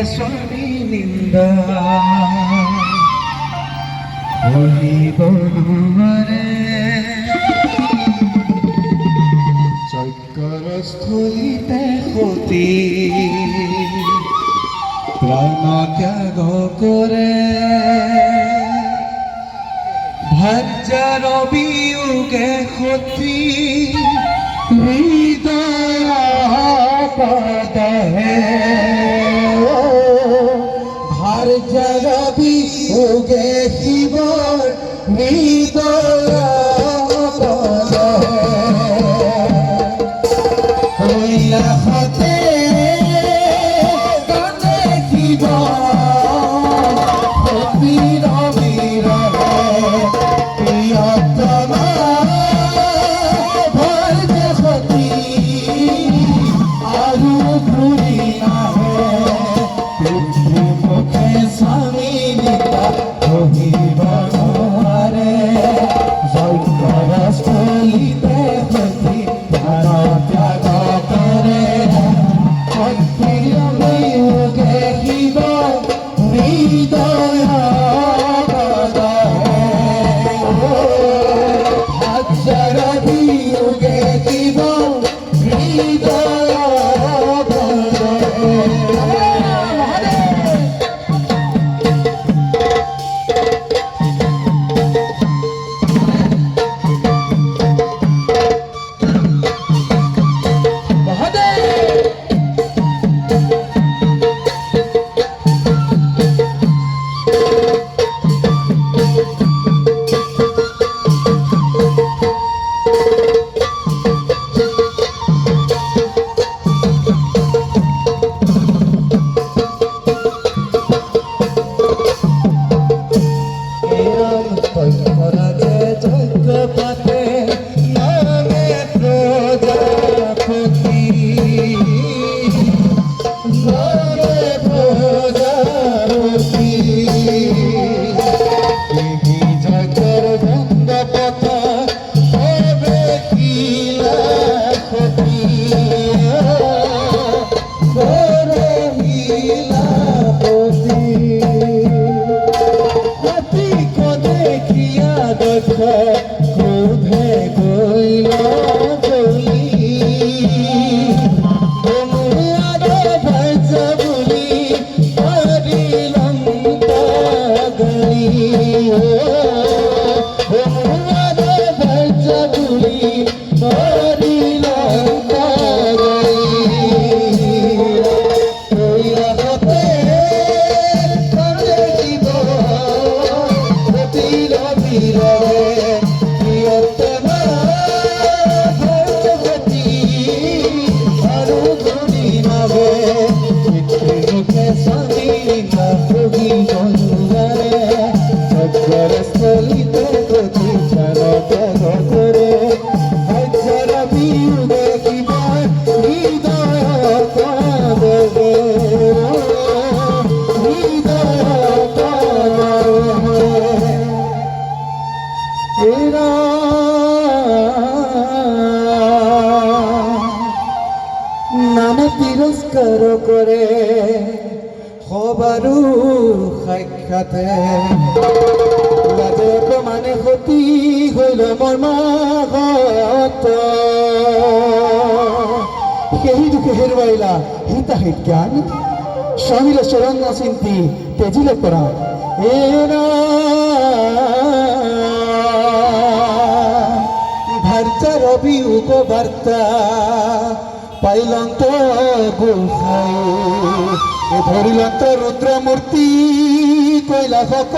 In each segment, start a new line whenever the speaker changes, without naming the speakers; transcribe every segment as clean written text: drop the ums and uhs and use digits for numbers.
স্বামী নিন্দা বলিব নোৱাৰে চক্ৰৰ স্থলীতে সতী প্ৰাণ ত্যাগ কৰে ভাৰ্যাৰ বিয়োগে সতী হৃদয় পদহে ভাৰ্যাৰ বিয়োগে শিৱৰ হৃদয় পদহে কৈলাসতে দেখিব সতীৰ বিৰহে প্ৰিয়তমা ভাৰ্যা সতী আৰু ঘূৰি নাহে পিতৃমুখে স্বামী নিতা বহিব নোৱাৰে যজ্ঞৰ স্থলীতে সতী প্ৰাণ ত্যাগ কৰে সতীৰ বিয়োগে শিৱ হৃদয় ভাৰ্যাৰ বিয়োগে শিৱ হৃদয় ক্রোধে গইল গলি অনুরাগ ভার্যা বলি হরিলং গলি অনুরাগ ভার্যা বলি হরিলং স্থলীতে গতি প্রাণ ত্যাগ করে ভার্যার বিয়োগে শিৱৰ হৃদয় পদহে হৃদয় পদহে নামে তিৰস্কাৰ কৰে সবাৰো সাক্ষাতে লাজে অপমানে সতী হইল মোৰ মাগত সেই দুখে হেৰুৱাইলা হিতাহিত জ্ঞান স্বামীৰ চৰণ চিন্তি তেজিলে পৰা ভাৰ্যাৰ বিয়োগ বাৰ্তা পাইলন্ত গোসাই ধৰিলন্ত ৰুদ্ৰমূৰ্তি কৈলাসক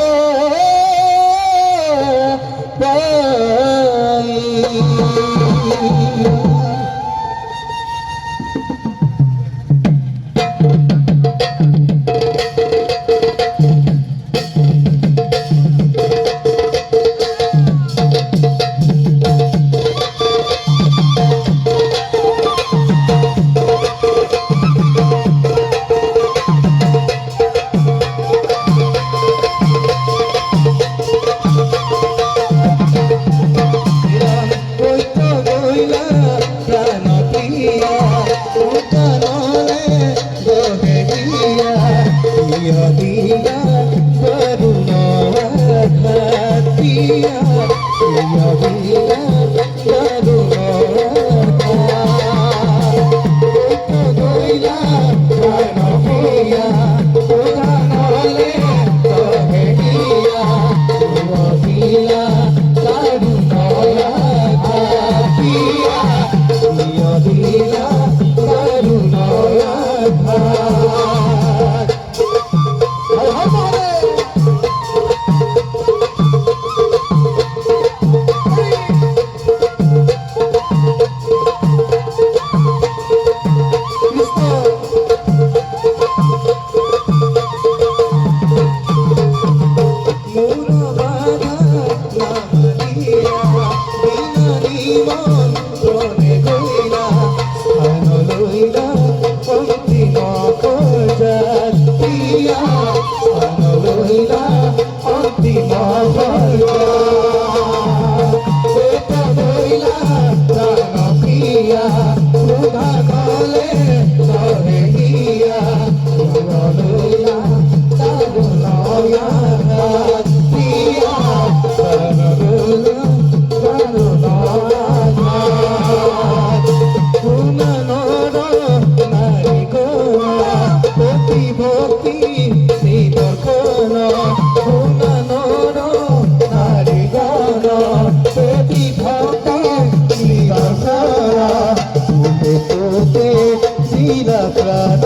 প্রাণ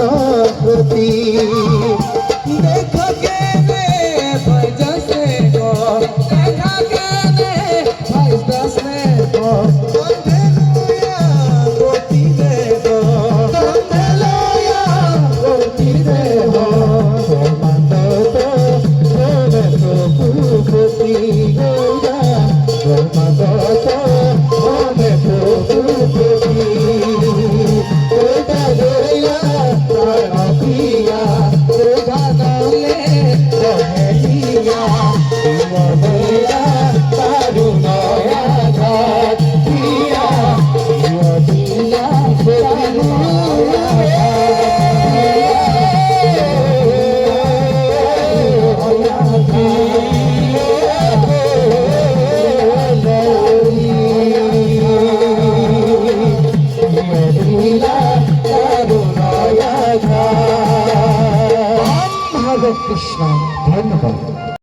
প্রতি
দেখা কেনে ভাইজাসে গো দেখা কেনে ভাইজাসে গো বন্ধে লয়া গতি দে গো বন্ধে লয়া গতি দে গো
মন্দ তো তোরে প্রভু প্রতি গৌরা মন্দ তো তোরে প্রভু প্রতি ওটা লইলা প্রাণ প্রিয়া ওটা নালে রহিয়া মনয়া তারুণয়া ঘাট প্রিয়া দিয়া কৃষ্ণ ধন্যবাদ।